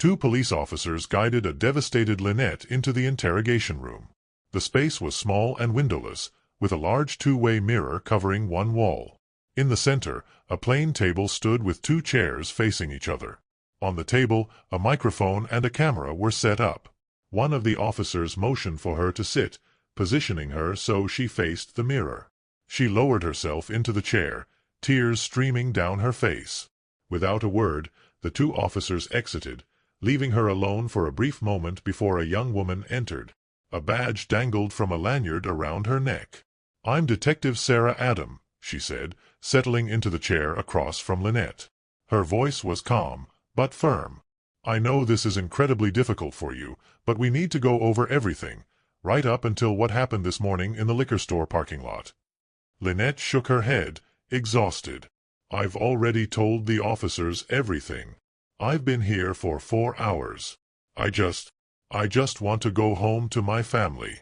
Two police officers guided a devastated Lynette into the interrogation room. The space was small and windowless, with a large two-way mirror covering one wall. In the center, a plain table stood with two chairs facing each other. On the table, a microphone and a camera were set up. One of the officers motioned for her to sit, positioning her so she faced the mirror. She lowered herself into the chair, tears streaming down her face. Without a word, the two officers exited, leaving her alone for a brief moment before a young woman entered. A badge dangled from a lanyard around her neck. "I'm Detective Sarah Adam," she said, settling into the chair across from Lynette. Her voice was calm, but firm. "I know this is incredibly difficult for you, but we need to go over everything, right up until what happened this morning in the liquor store parking lot." Lynette shook her head, exhausted. "I've already told the officers everything. I've been here for 4 hours. I just want to go home to my family."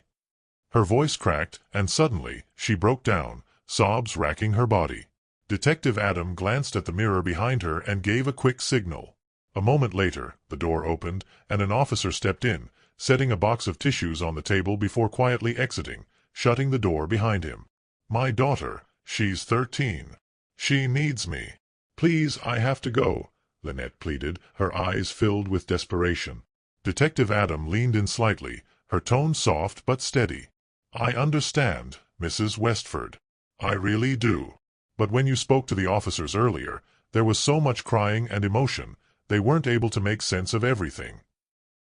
Her voice cracked, and suddenly, she broke down, sobs racking her body. Detective Adam glanced at the mirror behind her and gave a quick signal. A moment later, the door opened, and an officer stepped in, setting a box of tissues on the table before quietly exiting, shutting the door behind him. "My daughter, she's 13. She needs me. Please, I have to go," Lynette pleaded, her eyes filled with desperation. Detective Adam leaned in slightly, her tone soft but steady. "I understand, Mrs. Westford. I really do. But when you spoke to the officers earlier, there was so much crying and emotion, they weren't able to make sense of everything."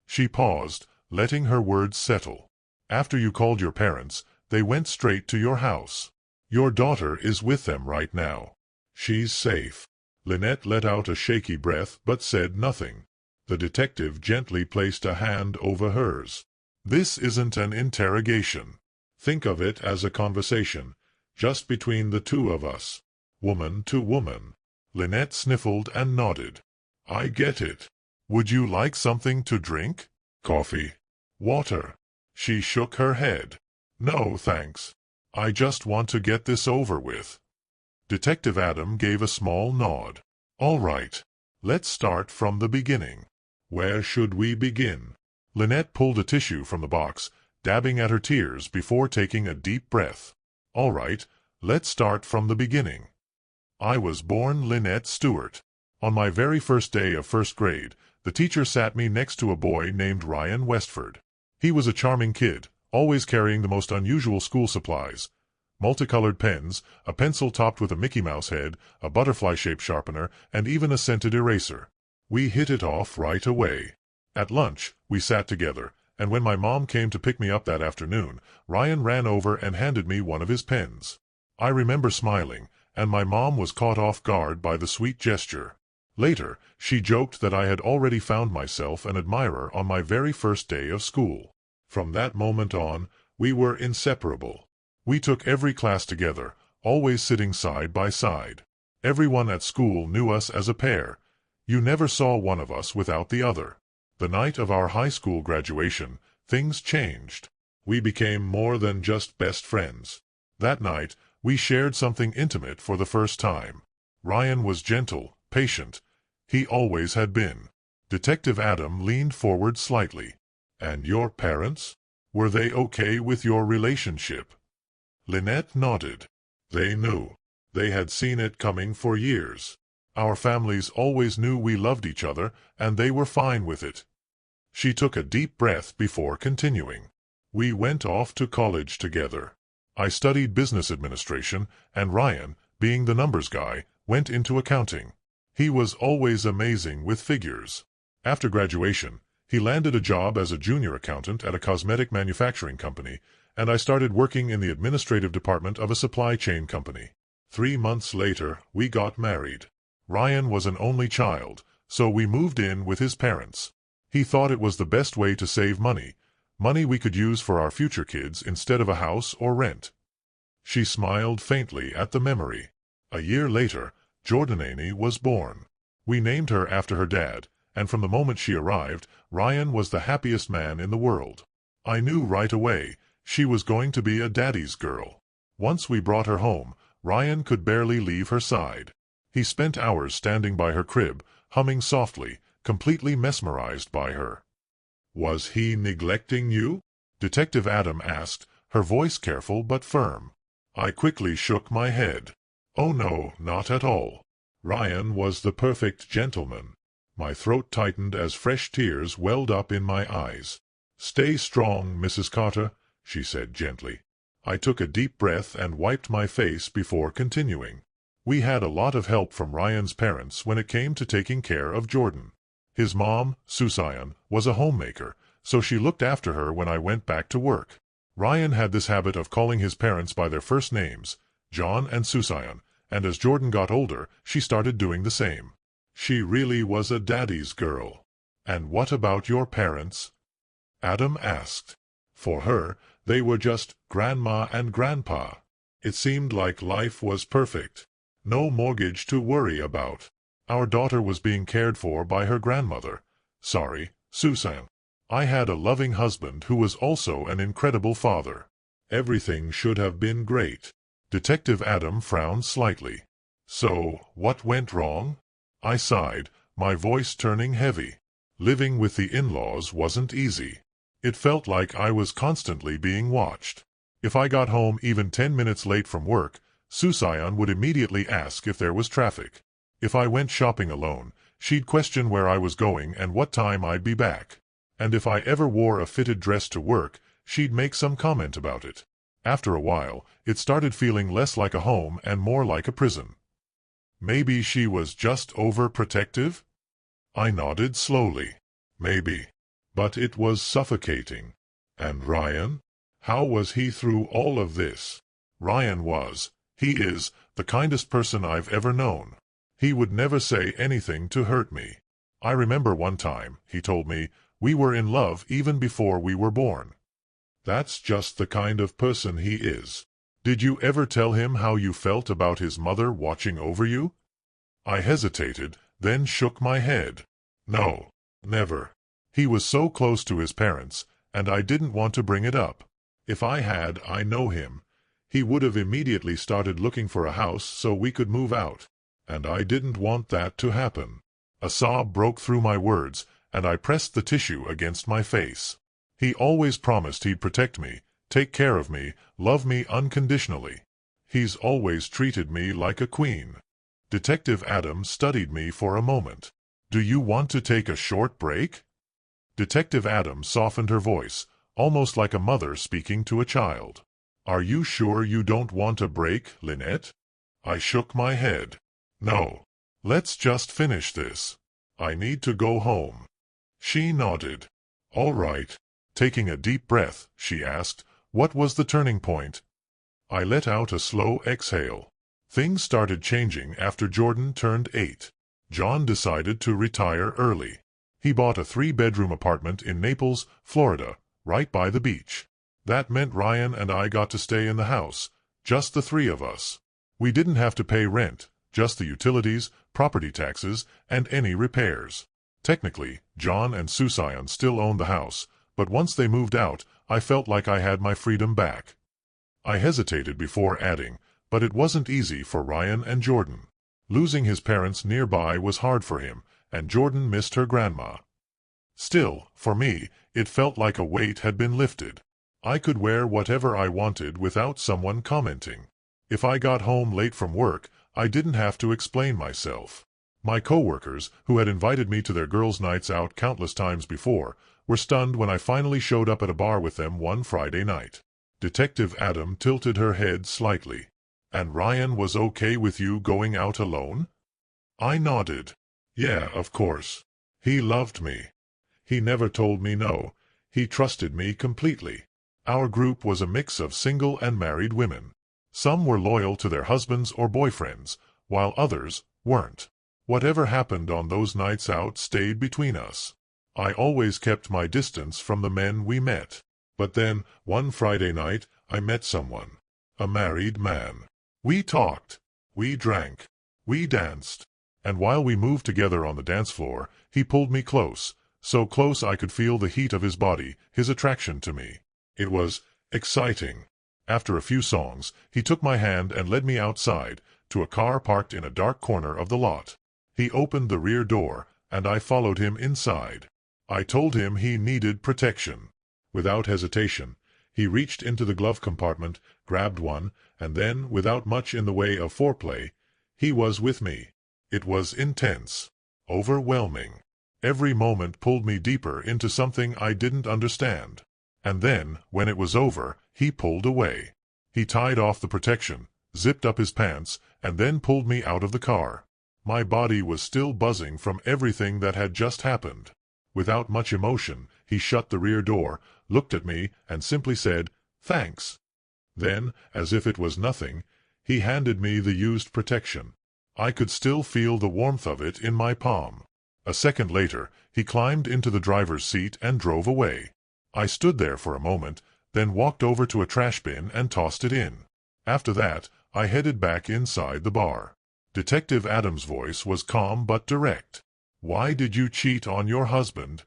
She paused, letting her words settle. "After you called your parents, they went straight to your house. Your daughter is with them right now. She's safe." Lynette let out a shaky breath but said nothing. The detective gently placed a hand over hers. "This isn't an interrogation. Think of it as a conversation, just between the two of us, woman to woman." Lynette sniffled and nodded. "I get it. Would you like something to drink? Coffee? Water?" She shook her head. "No, thanks. I just want to get this over with." Detective Adam gave a small nod. "All right. Let's start from the beginning. Where should we begin?" Lynette pulled a tissue from the box, dabbing at her tears before taking a deep breath. "All right, let's start from the beginning. I was born Lynette Stewart. On my very first day of first grade, the teacher sat me next to a boy named Ryan Westford. He was a charming kid, always carrying the most unusual school supplies: multicolored pens, a pencil topped with a Mickey Mouse head, a butterfly-shaped sharpener, and even a scented eraser. We hit it off right away. At lunch, we sat together, and when my mom came to pick me up that afternoon, Ryan ran over and handed me one of his pens. I remember smiling, and my mom was caught off guard by the sweet gesture. Later, she joked that I had already found myself an admirer on my very first day of school. From that moment on, we were inseparable. We took every class together, always sitting side by side. Everyone at school knew us as a pair. You never saw one of us without the other. The night of our high school graduation, things changed. We became more than just best friends. That night, we shared something intimate for the first time. Ryan was gentle, patient. He always had been. Detective Adam leaned forward slightly. "And your parents? Were they okay with your relationship?" Lynette nodded. "They knew. They had seen it coming for years. Our families always knew we loved each other, and they were fine with it." She took a deep breath before continuing. "We went off to college together. I studied business administration, and Ryan, being the numbers guy, went into accounting. He was always amazing with figures. After graduation, he landed a job as a junior accountant at a cosmetic manufacturing company, and I started working in the administrative department of a supply chain company. 3 months later, we got married. Ryan was an only child, so we moved in with his parents. He thought it was the best way to save money we could use for our future kids instead of a house or rent." She smiled faintly at the memory. A year later, Jordanani was born. We named her after her dad, and from the moment she arrived, Ryan was the happiest man in the world. I knew right away she was going to be a daddy's girl. Once we brought her home, Ryan could barely leave her side. He spent hours standing by her crib, humming softly, completely mesmerized by her. "Was he neglecting you?" Detective Adam asked, her voice careful but firm. I quickly shook my head. "Oh no, not at all. Ryan was the perfect gentleman." My throat tightened as fresh tears welled up in my eyes. "Stay strong, Mrs. Carter," she said gently. I took a deep breath and wiped my face before continuing. "We had a lot of help from Ryan's parents when it came to taking care of Jordan. His mom, Susan, was a homemaker, so she looked after her when I went back to work. Ryan had this habit of calling his parents by their first names, John and Susan, and as Jordan got older, she started doing the same. She really was a daddy's girl." "And what about your parents?" Adam asked. "For her, they were just grandma and grandpa. It seemed like life was perfect. No mortgage to worry about. Our daughter was being cared for by her grandmother. Sorry, Susan. I had a loving husband who was also an incredible father. Everything should have been great." Detective Adam frowned slightly. "So, what went wrong?" I sighed, my voice turning heavy. Living with the in-laws wasn't easy. It felt like I was constantly being watched. If I got home even 10 minutes late from work, Susan would immediately ask if there was traffic. If I went shopping alone, she'd question where I was going and what time I'd be back. And if I ever wore a fitted dress to work, she'd make some comment about it. After a while, it started feeling less like a home and more like a prison. Maybe she was just overprotective? I nodded slowly. Maybe. But it was suffocating. And Ryan? How was he through all of this? Ryan he is, the kindest person I've ever known. He would never say anything to hurt me. I remember one time, he told me, we were in love even before we were born. That's just the kind of person he is. Did you ever tell him how you felt about his mother watching over you? I hesitated, then shook my head. No, never. He was so close to his parents, and I didn't want to bring it up. If I know him, he would have immediately started looking for a house so we could move out. And I didn't want that to happen. A sob broke through my words, and I pressed the tissue against my face. He always promised he'd protect me, take care of me, love me unconditionally. He's always treated me like a queen. Detective Adam studied me for a moment. Do you want to take a short break? Detective Adam softened her voice, almost like a mother speaking to a child. Are you sure you don't want a break, Lynette? I shook my head. No. Let's just finish this. I need to go home. She nodded. All right. Taking a deep breath, she asked, what was the turning point? I let out a slow exhale. Things started changing after Jordan turned 8. John decided to retire early. He bought a 3-bedroom apartment in Naples, Florida, right by the beach. That meant Ryan and I got to stay in the house, just the 3 of us. We didn't have to pay rent, just the utilities, property taxes, and any repairs. Technically, John and Susan still owned the house, but once they moved out, I felt like I had my freedom back. I hesitated before adding, but it wasn't easy for Ryan and Jordan. Losing his parents nearby was hard for him, and Jordan missed her grandma. Still, for me, it felt like a weight had been lifted. I could wear whatever I wanted without someone commenting. If I got home late from work, I didn't have to explain myself. My coworkers, who had invited me to their girls' nights out countless times before, were stunned when I finally showed up at a bar with them one Friday night. Detective Adam tilted her head slightly. And Ryan was okay with you going out alone? I nodded. Yeah, of course. He loved me. He never told me no. He trusted me completely. Our group was a mix of single and married women. Some were loyal to their husbands or boyfriends, while others weren't. Whatever happened on those nights out stayed between us. I always kept my distance from the men we met. But then, one Friday night, I met someone. A married man. We talked. We drank. We danced. And while we moved together on the dance floor, he pulled me close, so close I could feel the heat of his body, his attraction to me. It was exciting. After a few songs, he took my hand and led me outside, to a car parked in a dark corner of the lot. He opened the rear door, and I followed him inside. I told him he needed protection. Without hesitation, he reached into the glove compartment, grabbed one, and then, without much in the way of foreplay, he was with me. It was intense, overwhelming. Every moment pulled me deeper into something I didn't understand. And then, when it was over, he pulled away. He tied off the protection, zipped up his pants, and then pulled me out of the car. My body was still buzzing from everything that had just happened. Without much emotion, he shut the rear door, looked at me, and simply said, "Thanks." Then, as if it was nothing, he handed me the used protection. I could still feel the warmth of it in my palm. A second later, he climbed into the driver's seat and drove away. I stood there for a moment, then walked over to a trash bin and tossed it in. After that, I headed back inside the bar. Detective Adams' voice was calm but direct. "Why did you cheat on your husband?"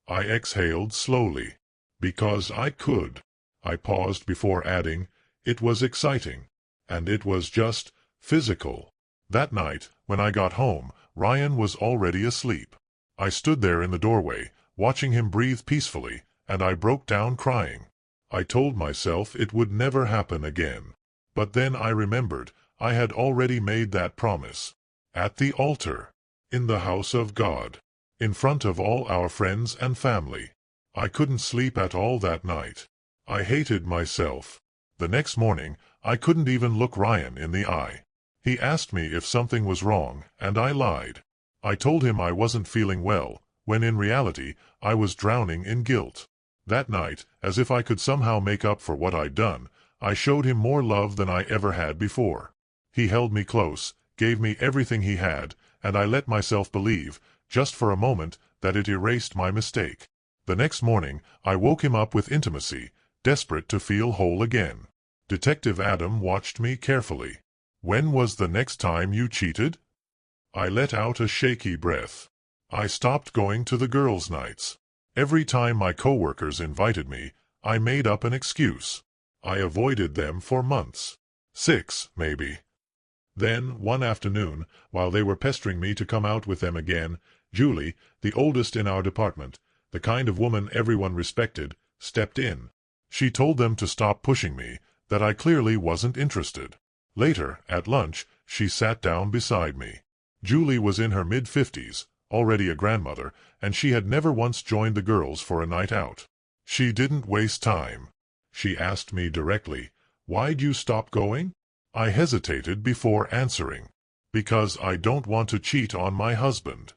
I exhaled slowly. "Because I could." I paused before adding, "It was exciting. And it was just physical." That night, when I got home, Ryan was already asleep. I stood there in the doorway, watching him breathe peacefully, and I broke down crying. I told myself it would never happen again. But then I remembered I had already made that promise. At the altar. In the house of God. In front of all our friends and family. I couldn't sleep at all that night. I hated myself. The next morning, I couldn't even look Ryan in the eye. He asked me if something was wrong, and I lied. I told him I wasn't feeling well, when in reality, I was drowning in guilt. That night, as if I could somehow make up for what I'd done, I showed him more love than I ever had before. He held me close, gave me everything he had, and I let myself believe, just for a moment, that it erased my mistake. The next morning, I woke him up with intimacy, desperate to feel whole again. Detective Adam watched me carefully. "When was the next time you cheated?" I let out a shaky breath. I stopped going to the girls' nights. Every time my coworkers invited me, I made up an excuse. I avoided them for months. 6, maybe. Then, one afternoon, while they were pestering me to come out with them again, Julie, the oldest in our department, the kind of woman everyone respected, stepped in. She told them to stop pushing me, that I clearly wasn't interested. Later, at lunch, she sat down beside me. Julie was in her mid-50s, already a grandmother, and she had never once joined the girls for a night out. She didn't waste time. She asked me directly, "Why'd you stop going?" I hesitated before answering. "Because I don't want to cheat on my husband."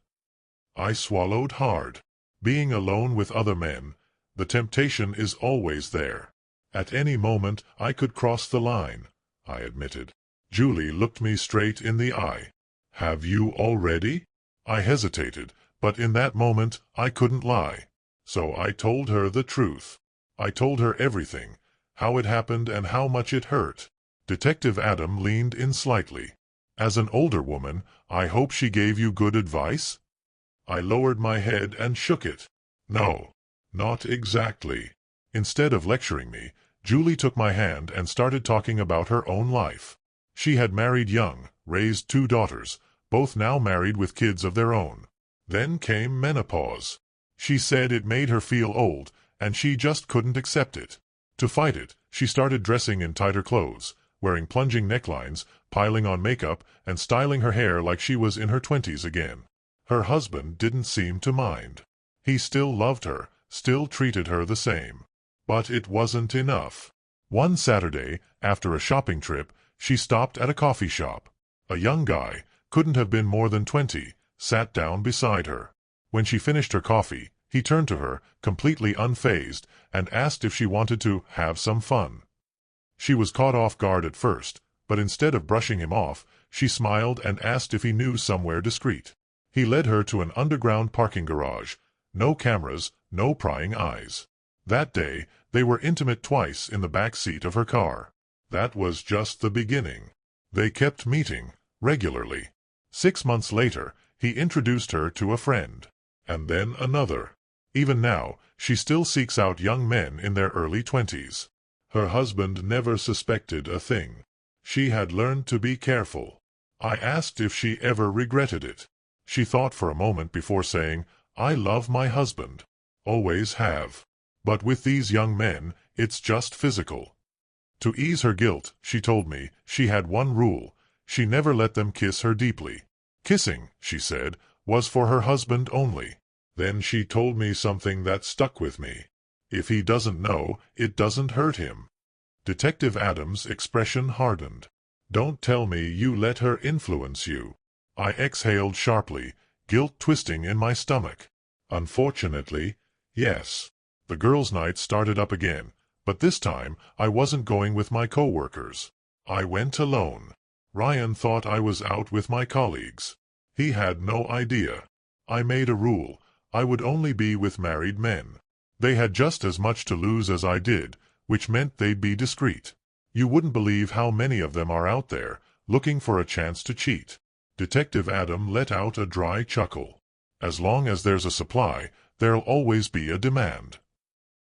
I swallowed hard. Being alone with other men, the temptation is always there. At any moment I could cross the line, I admitted. Julie looked me straight in the eye. "Have you already?" I hesitated, but in that moment I couldn't lie. So I told her the truth. I told her everything, how it happened and how much it hurt. Detective Adam leaned in slightly. "As an older woman, I hope she gave you good advice?" I lowered my head and shook it. "No, not exactly." Instead of lecturing me, Julie took my hand and started talking about her own life. She had married young, raised 2 daughters, both now married with kids of their own. Then came menopause. She said it made her feel old, and she just couldn't accept it. To fight it, she started dressing in tighter clothes, wearing plunging necklines, piling on makeup, and styling her hair like she was in her 20s again. Her husband didn't seem to mind. He still loved her, still treated her the same. But it wasn't enough. One Saturday, after a shopping trip, she stopped at a coffee shop. A young guy, couldn't have been more than 20, sat down beside her. When she finished her coffee, he turned to her, completely unfazed, and asked if she wanted to have some fun. She was caught off guard at first, but instead of brushing him off, she smiled and asked if he knew somewhere discreet. He led her to an underground parking garage. No cameras, no prying eyes. That day, they were intimate twice in the back seat of her car. That was just the beginning. They kept meeting, regularly. 6 months later, he introduced her to a friend. And then another. Even now, she still seeks out young men in their early 20s. Her husband never suspected a thing. She had learned to be careful. I asked if she ever regretted it. She thought for a moment before saying, "I love my husband. Always have. But with these young men, it's just physical." To ease her guilt, she told me, she had one rule: she never let them kiss her deeply. Kissing, she said, was for her husband only. Then she told me something that stuck with me. If he doesn't know, it doesn't hurt him. Detective Adams' expression hardened. "Don't tell me you let her influence you." I exhaled sharply, guilt twisting in my stomach. Unfortunately, yes. The girls' night started up again, but this time I wasn't going with my co-workers. I went alone. Ryan thought I was out with my colleagues. He had no idea. I made a rule: I would only be with married men. They had just as much to lose as I did, which meant they'd be discreet. You wouldn't believe how many of them are out there, looking for a chance to cheat. Detective Adam let out a dry chuckle. As long as there's a supply, there'll always be a demand.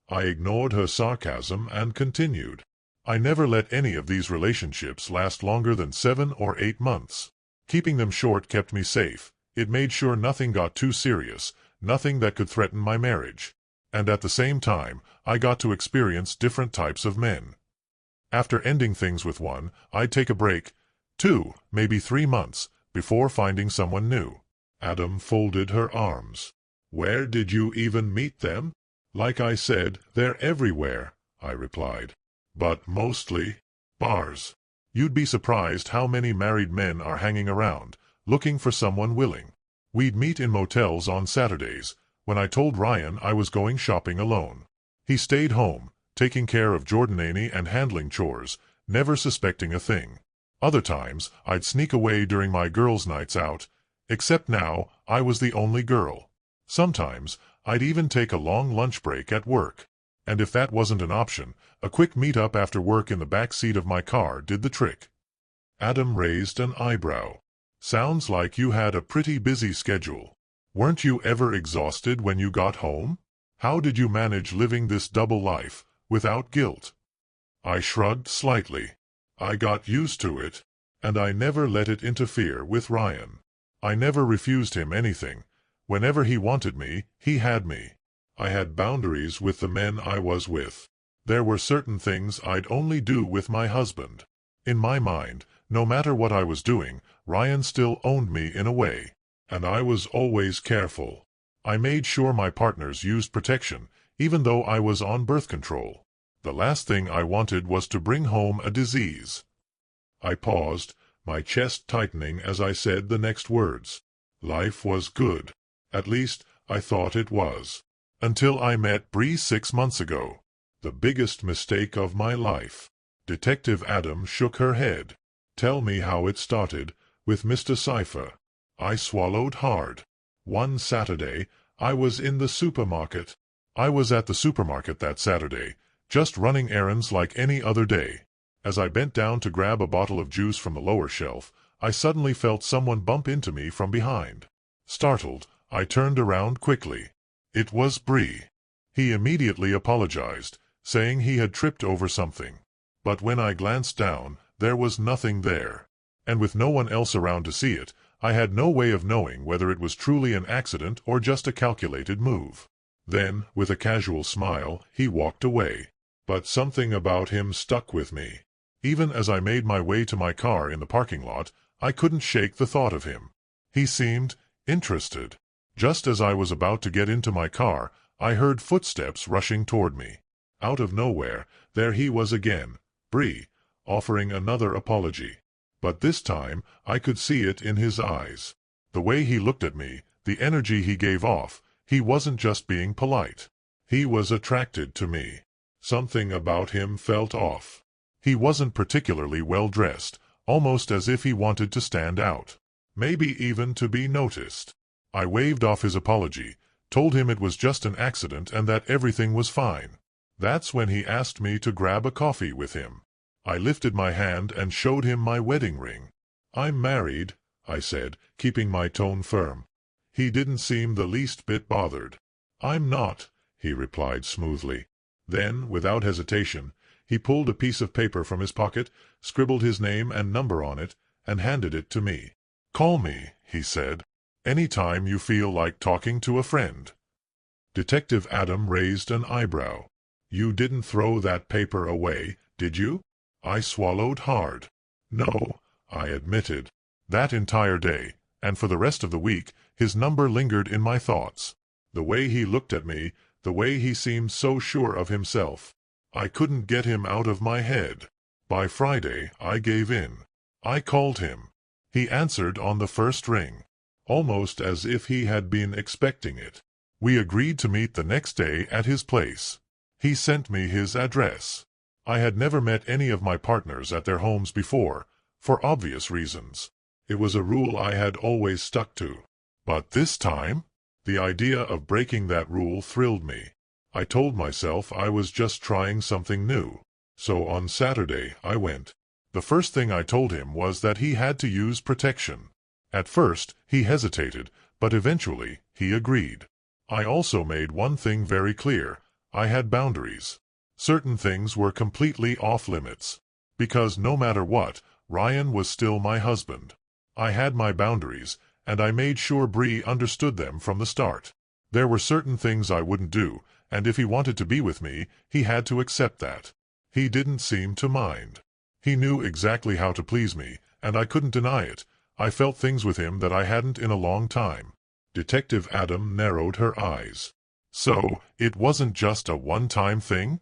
I ignored her sarcasm and continued. I never let any of these relationships last longer than 7 or 8 months. Keeping them short kept me safe. It made sure nothing got too serious, nothing that could threaten my marriage. And at the same time, I got to experience different types of men. After ending things with one, I'd take a break, 2, maybe 3 months, before finding someone new. Adam folded her arms. "Where did you even meet them?" "Like I said, they're everywhere," I replied. "But mostly bars. You'd be surprised how many married men are hanging around, looking for someone willing." We'd meet in motels on Saturdays, when I told Ryan I was going shopping alone. He stayed home, taking care of Jordanani and handling chores, never suspecting a thing. Other times, I'd sneak away during my girls' nights out, except now I was the only girl. Sometimes, I'd even take a long lunch break at work. And if that wasn't an option, a quick meet-up after work in the back seat of my car did the trick. Adam raised an eyebrow. "Sounds like you had a pretty busy schedule. Weren't you ever exhausted when you got home? How did you manage living this double life, without guilt?" I shrugged slightly. I got used to it, and I never let it interfere with Ryan. I never refused him anything. Whenever he wanted me, he had me. I had boundaries with the men I was with. There were certain things I'd only do with my husband. In my mind, no matter what I was doing, Ryan still owned me in a way. And I was always careful. I made sure my partners used protection, even though I was on birth control. The last thing I wanted was to bring home a disease. I paused, my chest tightening as I said the next words. Life was good. At least, I thought it was. Until I met Bree 6 months ago. The biggest mistake of my life. Detective Adam shook her head. "Tell me how it started, with Mr. Cypher." I swallowed hard. One Saturday, I was in the supermarket. I was at the supermarket that Saturday, just running errands like any other day. As I bent down to grab a bottle of juice from the lower shelf, I suddenly felt someone bump into me from behind. Startled, I turned around quickly. It was Bree. He immediately apologized, saying he had tripped over something. But when I glanced down, there was nothing there. And with no one else around to see it, I had no way of knowing whether it was truly an accident or just a calculated move. Then, with a casual smile, he walked away. But something about him stuck with me. Even as I made my way to my car in the parking lot, I couldn't shake the thought of him. He seemed interested. Just as I was about to get into my car, I heard footsteps rushing toward me. Out of nowhere, there he was again, Bree, offering another apology. But this time, I could see it in his eyes. The way he looked at me, the energy he gave off, he wasn't just being polite. He was attracted to me. Something about him felt off. He wasn't particularly well dressed, almost as if he wanted to stand out. Maybe even to be noticed. I waved off his apology, told him it was just an accident and that everything was fine. That's when he asked me to grab a coffee with him. I lifted my hand and showed him my wedding ring. "I'm married," I said, keeping my tone firm. He didn't seem the least bit bothered. "I'm not," he replied smoothly. Then, without hesitation, he pulled a piece of paper from his pocket, scribbled his name and number on it, and handed it to me. "Call me," he said. Any time you feel like talking to a friend. Detective Adam raised an eyebrow. You didn't throw that paper away, did you? I swallowed hard. No, I admitted. That entire day, and for the rest of the week, his number lingered in my thoughts. The way he looked at me, the way he seemed so sure of himself. I couldn't get him out of my head. By Friday, I gave in. I called him. He answered on the first ring, almost as if he had been expecting it. We agreed to meet the next day at his place. He sent me his address. I had never met any of my partners at their homes before, for obvious reasons. It was a rule I had always stuck to. But this time, the idea of breaking that rule thrilled me. I told myself I was just trying something new. So on Saturday, I went. The first thing I told him was that he had to use protection. At first, he hesitated, but eventually, he agreed. I also made one thing very clear. I had boundaries. Certain things were completely off-limits. Because no matter what, Ryan was still my husband. I had my boundaries, and I made sure Bree understood them from the start. There were certain things I wouldn't do, and if he wanted to be with me, he had to accept that. He didn't seem to mind. He knew exactly how to please me, and I couldn't deny it. I felt things with him that I hadn't in a long time. Detective Adam narrowed her eyes. So, it wasn't just a one-time thing?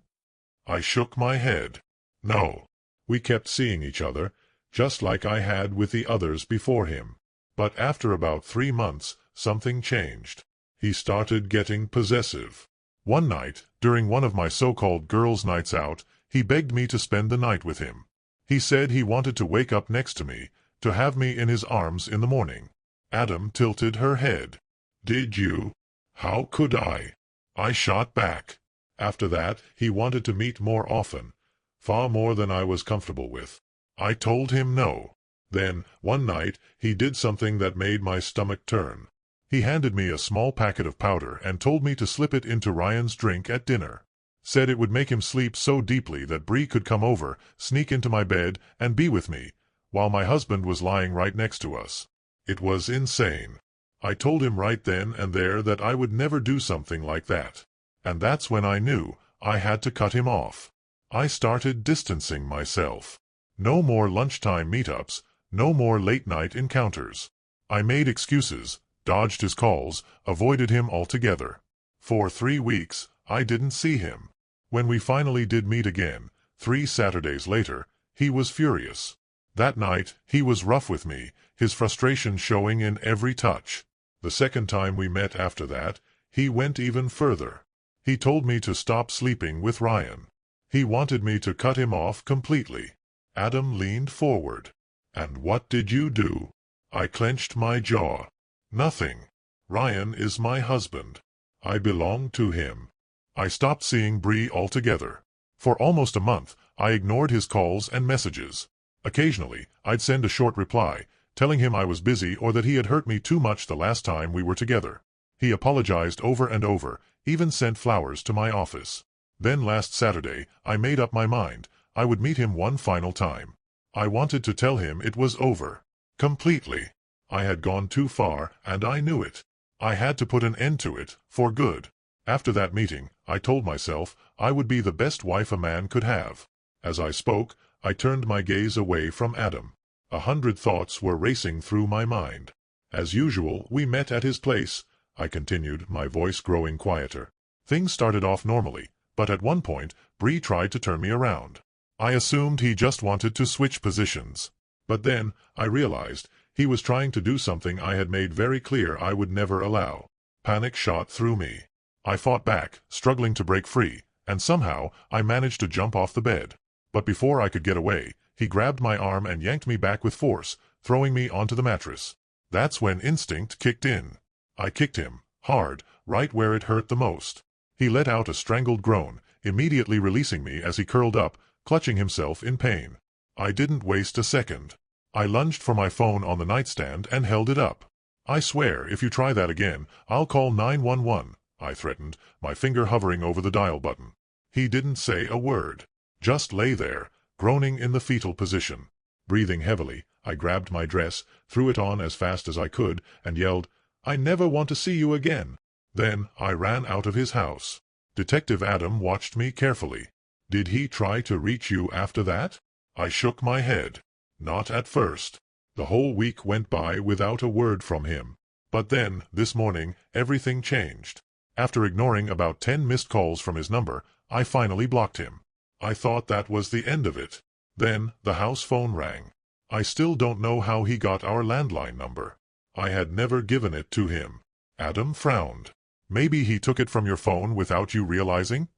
I shook my head. No. We kept seeing each other, just like I had with the others before him. But after about 3 months, something changed. He started getting possessive. One night, during one of my so-called girls' nights out, he begged me to spend the night with him. He said he wanted to wake up next to me, to have me in his arms in the morning. Adam tilted her head. Did you? How could I? I shot back. After that, he wanted to meet more often, far more than I was comfortable with. I told him no. Then, one night, he did something that made my stomach turn. He handed me a small packet of powder and told me to slip it into Ryan's drink at dinner. Said it would make him sleep so deeply that Bree could come over, sneak into my bed, and be with me, while my husband was lying right next to us. It was insane. I told him right then and there that I would never do something like that. And that's when I knew I had to cut him off. I started distancing myself. No more lunchtime meetups, no more late-night encounters. I made excuses, dodged his calls, avoided him altogether. For 3 weeks, I didn't see him. When we finally did meet again, 3 Saturdays later, he was furious. That night, he was rough with me, his frustration showing in every touch. The second time we met after that, he went even further. He told me to stop sleeping with Ryan. He wanted me to cut him off completely. Adam leaned forward. And what did you do? I clenched my jaw. Nothing. Ryan is my husband. I belong to him. I stopped seeing Bree altogether. For almost a month, I ignored his calls and messages. Occasionally, I'd send a short reply, telling him I was busy or that he had hurt me too much the last time we were together. He apologized over and over, even sent flowers to my office. Then last Saturday, I made up my mind. I would meet him one final time. I wanted to tell him it was over. Completely. I had gone too far, and I knew it. I had to put an end to it, for good. After that meeting, I told myself I would be the best wife a man could have. As I spoke, I turned my gaze away from Adam. 100 thoughts were racing through my mind. As usual, we met at his place, I continued, my voice growing quieter. Things started off normally, but at one point, Bree tried to turn me around. I assumed he just wanted to switch positions. But then, I realized, he was trying to do something I had made very clear I would never allow. Panic shot through me. I fought back, struggling to break free, and somehow, I managed to jump off the bed. But before I could get away, he grabbed my arm and yanked me back with force, throwing me onto the mattress. That's when instinct kicked in. I kicked him, hard, right where it hurt the most. He let out a strangled groan, immediately releasing me as he curled up, clutching himself in pain. I didn't waste a second. I lunged for my phone on the nightstand and held it up. I swear, if you try that again, I'll call 911, I threatened, my finger hovering over the dial button. He didn't say a word. Just lay there, groaning in the fetal position. Breathing heavily, I grabbed my dress, threw it on as fast as I could, and yelled, I never want to see you again." Then I ran out of his house. Detective Adam watched me carefully. "Did he try to reach you after that?" I shook my head. "Not at first. The whole week went by without a word from him. But then, this morning, everything changed. After ignoring about 10 missed calls from his number, I finally blocked him. I thought that was the end of it. Then the house phone rang. I still don't know how he got our landline number. I had never given it to him." Adam frowned. "Maybe he took it from your phone without you realizing?"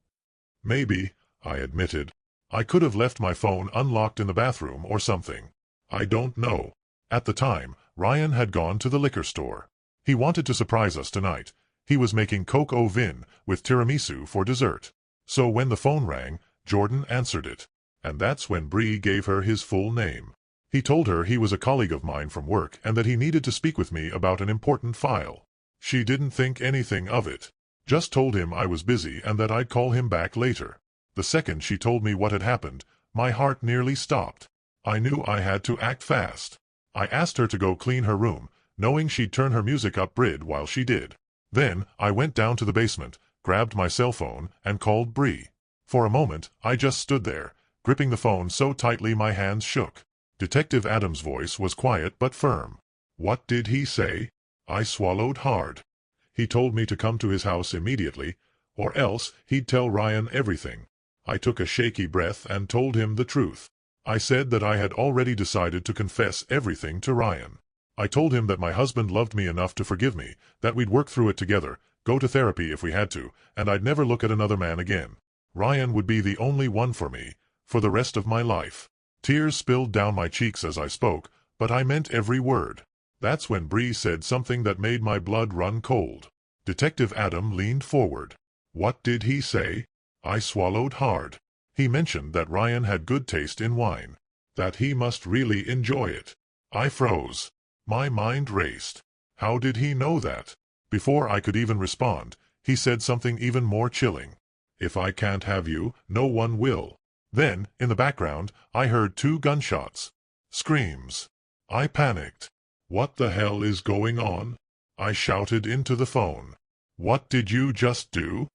"Maybe," I admitted. "I could have left my phone unlocked in the bathroom or something. I don't know." At the time, Ryan had gone to the liquor store. He wanted to surprise us tonight. He was making coke au vin with tiramisu for dessert. So when the phone rang, Jordan answered it. And that's when Bree gave her his full name. He told her he was a colleague of mine from work and that he needed to speak with me about an important file. She didn't think anything of it. Just told him I was busy and that I'd call him back later. The second she told me what had happened, my heart nearly stopped. I knew I had to act fast. I asked her to go clean her room, knowing she'd turn her music up while she did. Then I went down to the basement, grabbed my cell phone, and called Bree. For a moment, I just stood there, gripping the phone so tightly my hands shook. Detective Adams' voice was quiet but firm. "What did he say?" I swallowed hard. "He told me to come to his house immediately, or else he'd tell Ryan everything." I took a shaky breath and told him the truth. I said that I had already decided to confess everything to Ryan. I told him that my husband loved me enough to forgive me, that we'd work through it together, go to therapy if we had to, and I'd never look at another man again. Ryan would be the only one for me, for the rest of my life. Tears spilled down my cheeks as I spoke, but I meant every word. That's when Bree said something that made my blood run cold. Detective Adam leaned forward. "What did he say?" I swallowed hard. "He mentioned that Ryan had good taste in wine. That he must really enjoy it." I froze. My mind raced. How did he know that? Before I could even respond, he said something even more chilling. "If I can't have you, no one will." Then, in the background, I heard 2 gunshots. Screams. I panicked. "What the hell is going on?" I shouted into the phone. "What did you just do?"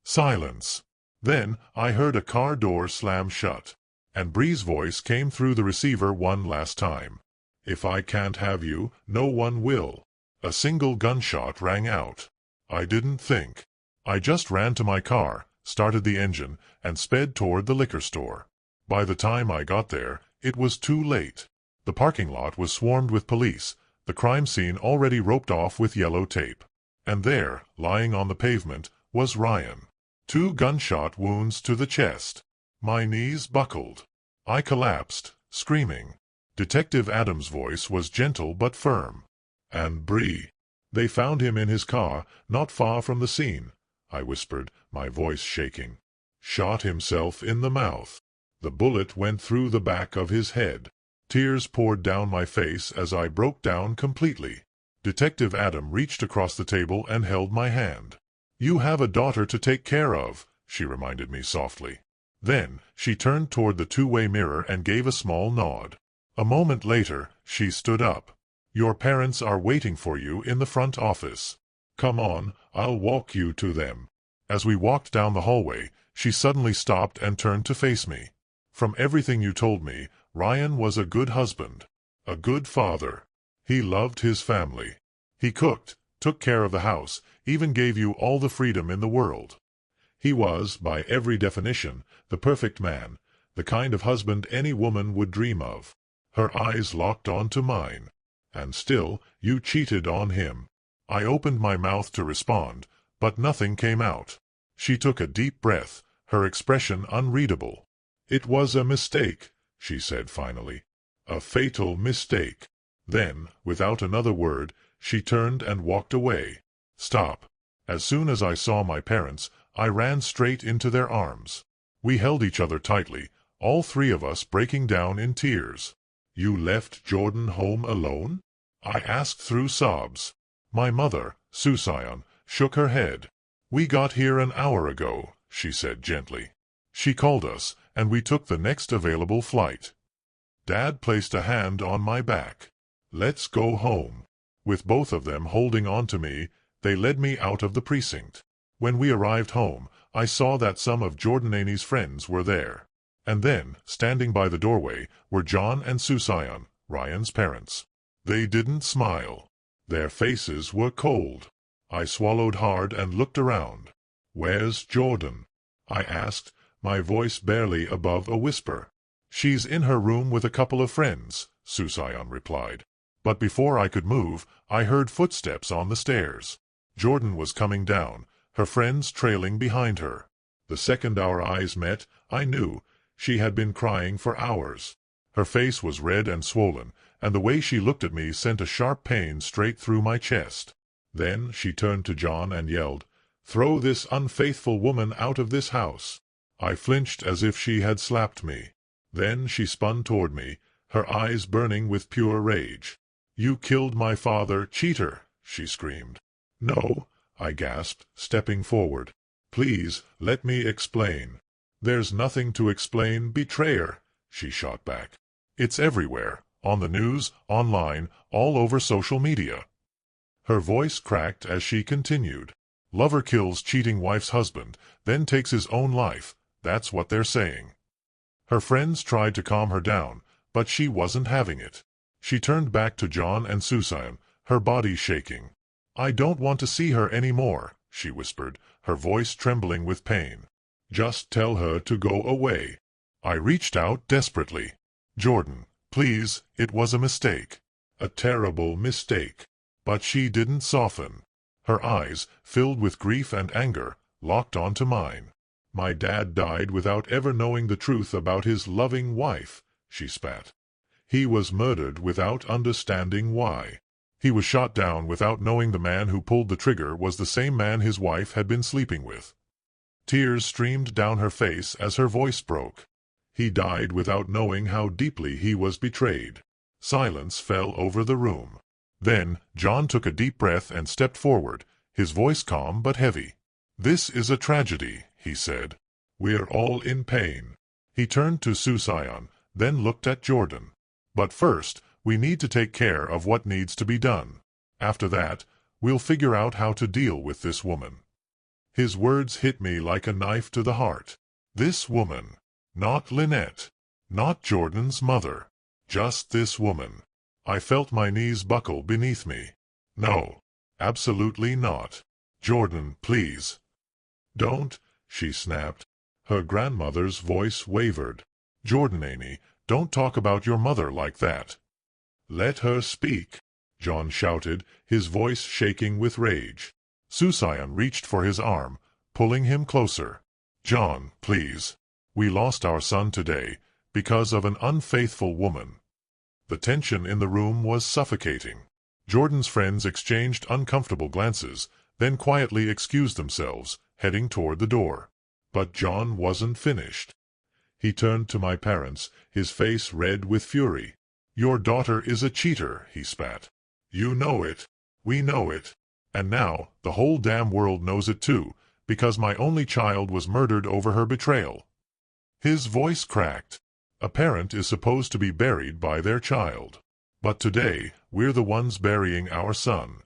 Silence. Then I heard a car door slam shut, and Bree's voice came through the receiver one last time. "If I can't have you, no one will." A single gunshot rang out. I didn't think. I just ran to my car, started the engine, and sped toward the liquor store. By the time I got there, it was too late. The parking lot was swarmed with police, the crime scene already roped off with yellow tape. And there, lying on the pavement, was Ryan. 2 gunshot wounds to the chest. My knees buckled. I collapsed, screaming. Detective Adams' voice was gentle but firm. "And Bree?" "They found him in his car, not far from the scene," I whispered, my voice shaking. "Shot himself in the mouth. The bullet went through the back of his head." Tears poured down my face as I broke down completely. Detective Adam reached across the table and held my hand. "You have a daughter to take care of," she reminded me softly. Then she turned toward the two-way mirror and gave a small nod. A moment later, she stood up. "Your parents are waiting for you in the front office. Come on, I'll walk you to them." As we walked down the hallway, she suddenly stopped and turned to face me. "From everything you told me, Ryan was a good husband, a good father. He loved his family. He cooked, took care of the house, even gave you all the freedom in the world. He was, by every definition, the perfect man, the kind of husband any woman would dream of." Her eyes locked onto mine. "And still, you cheated on him." I opened my mouth to respond, but nothing came out. She took a deep breath, her expression unreadable. "It was a mistake," she said finally. "A fatal mistake." Then, without another word, she turned and walked away. Stop. As soon as I saw my parents, I ran straight into their arms. We held each other tightly, all 3 of us breaking down in tears. "You left Jordan home alone?" I asked through sobs. My mother, Susion, shook her head. "We got here an hour ago," she said gently. "She called us, and we took the next available flight." Dad placed a hand on my back. "Let's go home." With both of them holding on to me, they led me out of the precinct. When we arrived home, I saw that some of Jordanani's friends were there. And then, standing by the doorway, were John and Susan, Ryan's parents. They didn't smile. Their faces were cold. I swallowed hard and looked around. "Where's Jordan?" I asked, my voice barely above a whisper. "She's in her room with a couple of friends," Susan replied. But before I could move, I heard footsteps on the stairs. Jordan was coming down, her friends trailing behind her. The second our eyes met, I knew she had been crying for hours. Her face was red and swollen, and the way she looked at me sent a sharp pain straight through my chest. Then she turned to John and yelled, "Throw this unfaithful woman out of this house." I flinched as if she had slapped me. Then she spun toward me, her eyes burning with pure rage. "You killed my father, cheater!" she screamed. "No," I gasped, stepping forward. "Please, let me explain." "There's nothing to explain, betrayer," she shot back. "It's everywhere, on the news, online, all over social media." Her voice cracked as she continued. "Lover kills cheating wife's husband, then takes his own life. That's what they're saying." Her friends tried to calm her down, but she wasn't having it. She turned back to John and Susan, her body shaking. "I don't want to see her any more," she whispered, her voice trembling with pain. "Just tell her to go away." I reached out desperately. "Jordan, please, it was a mistake. A terrible mistake." But she didn't soften. Her eyes, filled with grief and anger, locked onto mine. "My dad died without ever knowing the truth about his loving wife," she spat. "He was murdered without understanding why. He was shot down without knowing the man who pulled the trigger was the same man his wife had been sleeping with." Tears streamed down her face as her voice broke. "He died without knowing how deeply he was betrayed." Silence fell over the room. Then John took a deep breath and stepped forward, his voice calm but heavy. "This is a tragedy," he said. "We're all in pain." He turned to Susan, then looked at Jordan. "But first, we need to take care of what needs to be done. After that, we'll figure out how to deal with this woman." His words hit me like a knife to the heart. This woman. Not Lynette. Not Jordan's mother. Just this woman. I felt my knees buckle beneath me. "No. Absolutely not. Jordan, please." "Don't," she snapped. Her grandmother's voice wavered. "Jordanani, don't talk about your mother like that." "Let her speak," John shouted, his voice shaking with rage. Susan reached for his arm, pulling him closer. "John, please. We lost our son today, because of an unfaithful woman." The tension in the room was suffocating. Jordan's friends exchanged uncomfortable glances, then quietly excused themselves, heading toward the door. But John wasn't finished. He turned to my parents, his face red with fury. "Your daughter is a cheater," he spat. "You know it. We know it. And now the whole damn world knows it too, because my only child was murdered over her betrayal." His voice cracked. A parent is supposed to be buried by their child. But today, we're the ones burying our son.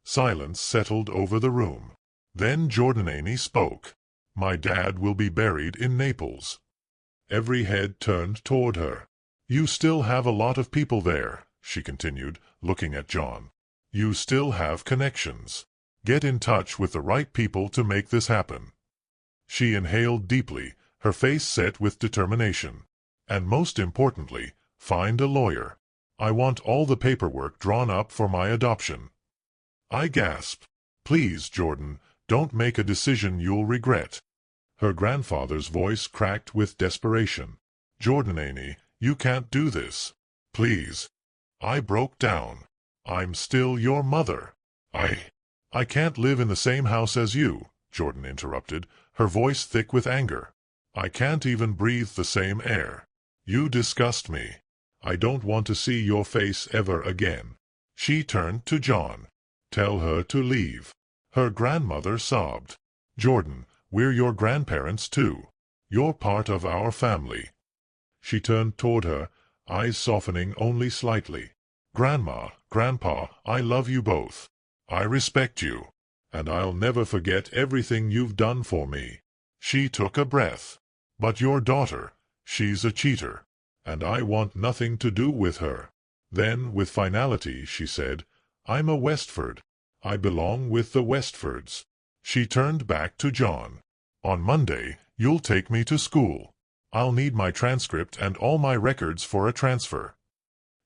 Silence settled over the room. Then Jordanani spoke. "My dad will be buried in Naples." Every head turned toward her. "You still have a lot of people there," she continued, looking at John. "You still have connections. Get in touch with the right people to make this happen." She inhaled deeply, her face set with determination. "And most importantly, find a lawyer. I want all the paperwork drawn up for my adoption." I gasped. "Please, Jordan, don't make a decision you'll regret." Her grandfather's voice cracked with desperation. "Jordanani, you can't do this. Please." I broke down. "I'm still your mother. I can't live in the same house as you," Jordan interrupted, her voice thick with anger. "I can't even breathe the same air. You disgust me. I don't want to see your face ever again." She turned to John. "Tell her to leave." Her grandmother sobbed. "Jordan, we're your grandparents too. You're part of our family." She turned toward her, eyes softening only slightly. "Grandma, Grandpa, I love you both. I respect you. And I'll never forget everything you've done for me." She took a breath. "But your daughter, she's a cheater. And I want nothing to do with her." Then, with finality, she said, "I'm a Westford. I belong with the Westfords." She turned back to John. "On Monday, you'll take me to school. I'll need my transcript and all my records for a transfer."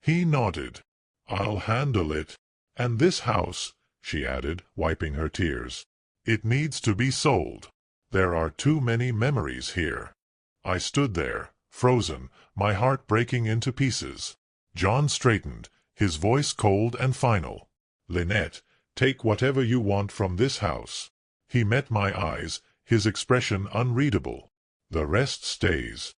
He nodded. "I'll handle it. And this house," she added, wiping her tears, "it needs to be sold. There are too many memories here." I stood there, frozen, my heart breaking into pieces. John straightened, his voice cold and final. "Lynette, take whatever you want from this house." He met my eyes, his expression unreadable. "The rest stays."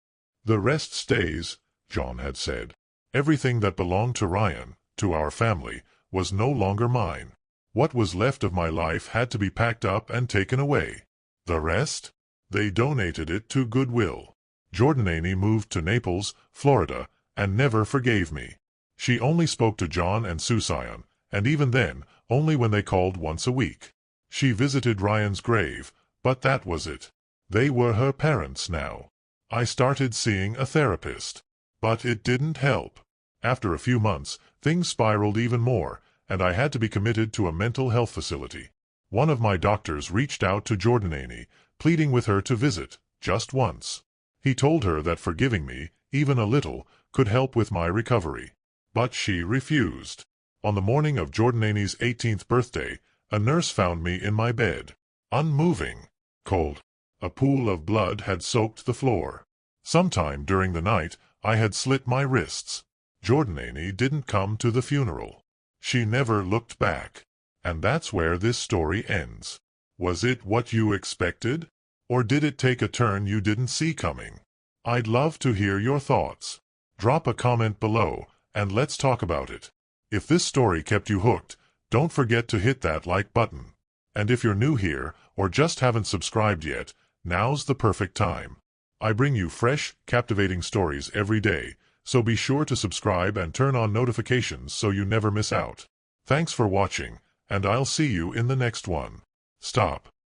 "The rest stays," John had said. Everything that belonged to Ryan, to our family, was no longer mine. What was left of my life had to be packed up and taken away. The rest? They donated it to Goodwill. Jordanany moved to Naples, Florida, and never forgave me. She only spoke to John and Susan, and even then, only when they called once a week. She visited Ryan's grave, but that was it. They were her parents now. I started seeing a therapist. But it didn't help. After a few months, things spiraled even more, and I had to be committed to a mental health facility. One of my doctors reached out to Jordanany, pleading with her to visit, just once. He told her that forgiving me, even a little, could help with my recovery. But she refused. On the morning of Jordanany's 18th birthday, a nurse found me in my bed, unmoving, cold. A pool of blood had soaked the floor. Sometime during the night, I had slit my wrists. Jordanany didn't come to the funeral. She never looked back. And that's where this story ends. Was it what you expected? Or did it take a turn you didn't see coming? I'd love to hear your thoughts. Drop a comment below, and let's talk about it. If this story kept you hooked, don't forget to hit that like button. And if you're new here, or just haven't subscribed yet, now's the perfect time. I bring you fresh, captivating stories every day, so be sure to subscribe and turn on notifications so you never miss out. Thanks for watching, and I'll see you in the next one. Stop.